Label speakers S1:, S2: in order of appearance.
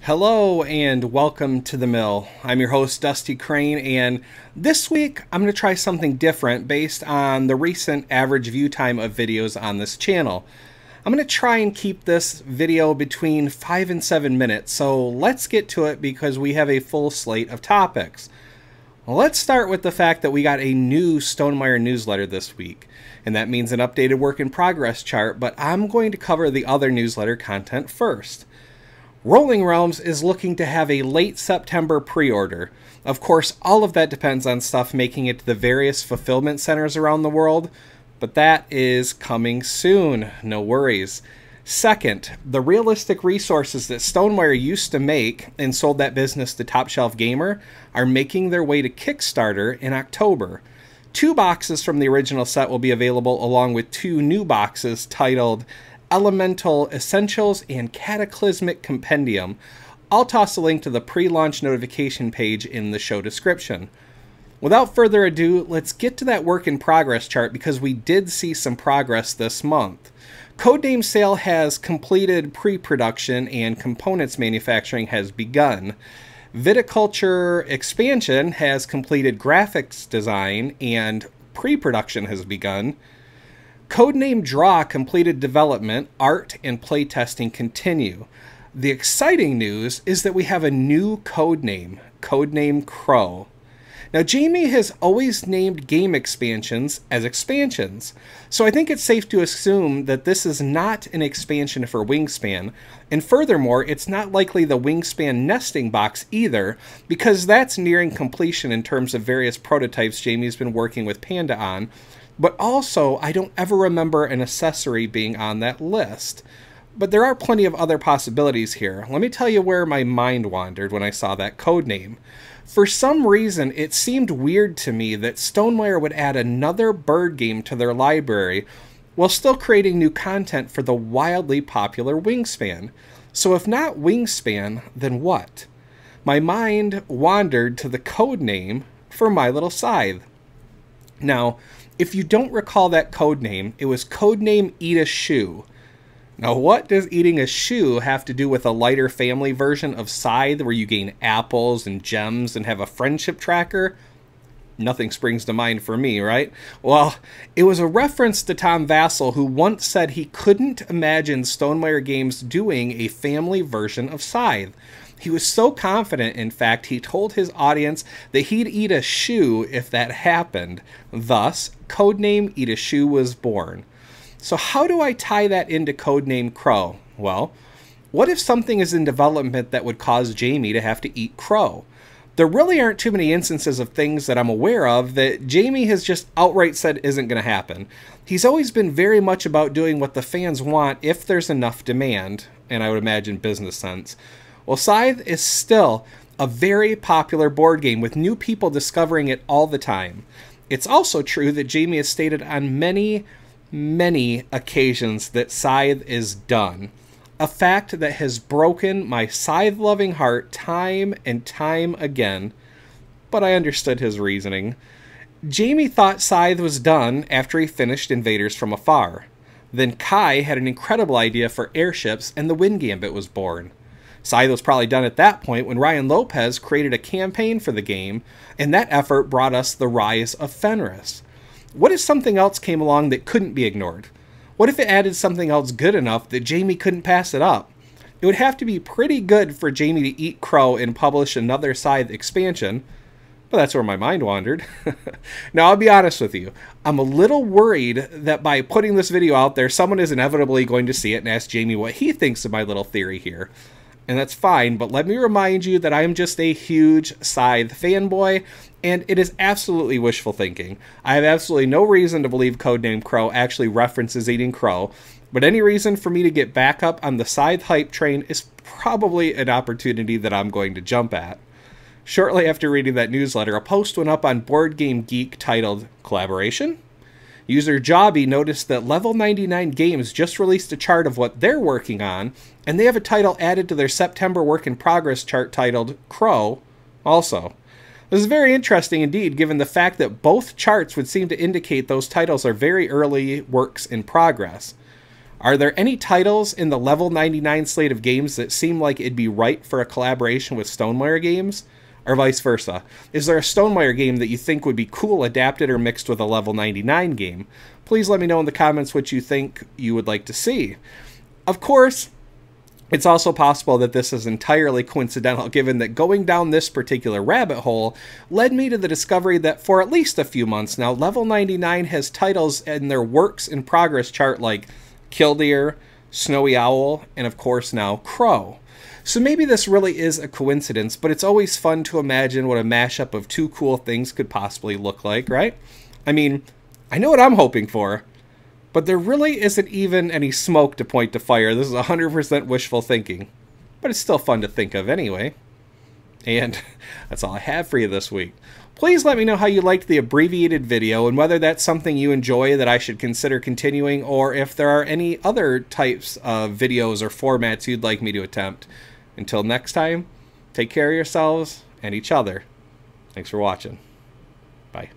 S1: Hello and welcome to the mill. I'm your host Dusty Crane, and this week I'm going to try something different based on the recent average view time of videos on this channel. I'm going to try and keep this video between 5 and 7 minutes, so let's get to it because we have a full slate of topics. Well, let's start with the fact that we got a new Stonemaier Newsletter this week, and that means an updated work in progress chart, but I'm going to cover the other newsletter content first. Rolling Realms is looking to have a late September pre-order. Of course, all of that depends on stuff making it to the various fulfillment centers around the world, but that is coming soon, no worries. Second, the realistic resources that Stonemaier used to make and sold that business to Top Shelf Gamer are making their way to Kickstarter in October. 2 boxes from the original set will be available along with 2 new boxes titled Elemental Essentials and Cataclysmic Compendium. I'll toss a link to the pre-launch notification page in the show description. Without further ado, let's get to that work in progress chart because we did see some progress this month. Codename sale has completed pre-production and components manufacturing has begun. Viticulture expansion has completed graphics design and pre-production has begun. Codename Draw completed development, art, and playtesting continue. The exciting news is that we have a new codename, Codename Crow. Now, Jamie has always named game expansions as expansions, so I think it's safe to assume that this is not an expansion for Wingspan, and furthermore, it's not likely the Wingspan nesting box either, because that's nearing completion in terms of various prototypes Jamie's been working with Panda on. But also, I don't ever remember an accessory being on that list. But there are plenty of other possibilities here. Let me tell you where my mind wandered when I saw that code name. For some reason, it seemed weird to me that Stonemaier would add another bird game to their library while still creating new content for the wildly popular Wingspan. So if not Wingspan, then what? My mind wandered to the code name for My Little Scythe. Now, if you don't recall that code name, it was Codename Eat a Shoe. Now, what does eating a shoe have to do with a lighter family version of Scythe where you gain apples and gems and have a friendship tracker? Nothing springs to mind for me, right? Well, it was a reference to Tom Vassell, who once said he couldn't imagine Stonemaier Games doing a family version of Scythe. He was so confident, in fact, he told his audience that he'd eat a shoe if that happened. Thus, Codename Eat a Shoe was born. So how do I tie that into Codename Crow? Well, what if something is in development that would cause Jamie to have to eat crow? There really aren't too many instances of things that I'm aware of that Jamie has just outright said isn't going to happen. He's always been very much about doing what the fans want if there's enough demand, and I would imagine business sense. Well, Scythe is still a very popular board game with new people discovering it all the time. It's also true that Jamie has stated on many occasions that Scythe is done. A fact that has broken my Scythe-loving heart time and time again, but I understood his reasoning. Jamie thought Scythe was done after he finished Invaders from Afar. Then Kai had an incredible idea for airships and the Wind Gambit was born. Scythe was probably done at that point when Ryan Lopez created a campaign for the game, and that effort brought us the Rise of Fenris. What if something else came along that couldn't be ignored? What if it added something else good enough that Jamie couldn't pass it up? It would have to be pretty good for Jamie to eat crow and publish another Scythe expansion, but that's where my mind wandered. Now, I'll be honest with you. I'm a little worried that by putting this video out there, someone is inevitably going to see it and ask Jamie what he thinks of my little theory here. And that's fine, but let me remind you that I am just a huge Scythe fanboy, and it is absolutely wishful thinking. I have absolutely no reason to believe Codename Crow actually references eating crow, but any reason for me to get back up on the Scythe hype train is probably an opportunity that I'm going to jump at. Shortly after reading that newsletter, a post went up on Board Game Geek titled, Collaboration? User Jobby noticed that Level 99 Games just released a chart of what they're working on, and they have a title added to their September work in progress chart titled Crow also. This is very interesting indeed, given the fact that both charts would seem to indicate those titles are very early works in progress. Are there any titles in the level 99 slate of games that seem like it'd be right for a collaboration with Stonemaier games? Or vice versa? Is there a Stonemaier game that you think would be cool adapted or mixed with a level 99 game? Please let me know in the comments what you think you would like to see. Of course, it's also possible that this is entirely coincidental, given that going down this particular rabbit hole led me to the discovery that for at least a few months now, level 99 has titles in their works in progress chart like Killdeer, Snowy Owl, and of course now Crow. So maybe this really is a coincidence, but it's always fun to imagine what a mashup of two cool things could possibly look like, right? I mean, I know what I'm hoping for, but there really isn't even any smoke to point to fire. This is 100% wishful thinking, but it's still fun to think of anyway. And that's all I have for you this week. Please let me know how you liked the abbreviated video and whether that's something you enjoy that I should consider continuing, or if there are any other types of videos or formats you'd like me to attempt. Until next time, take care of yourselves and each other. Thanks for watching. Bye.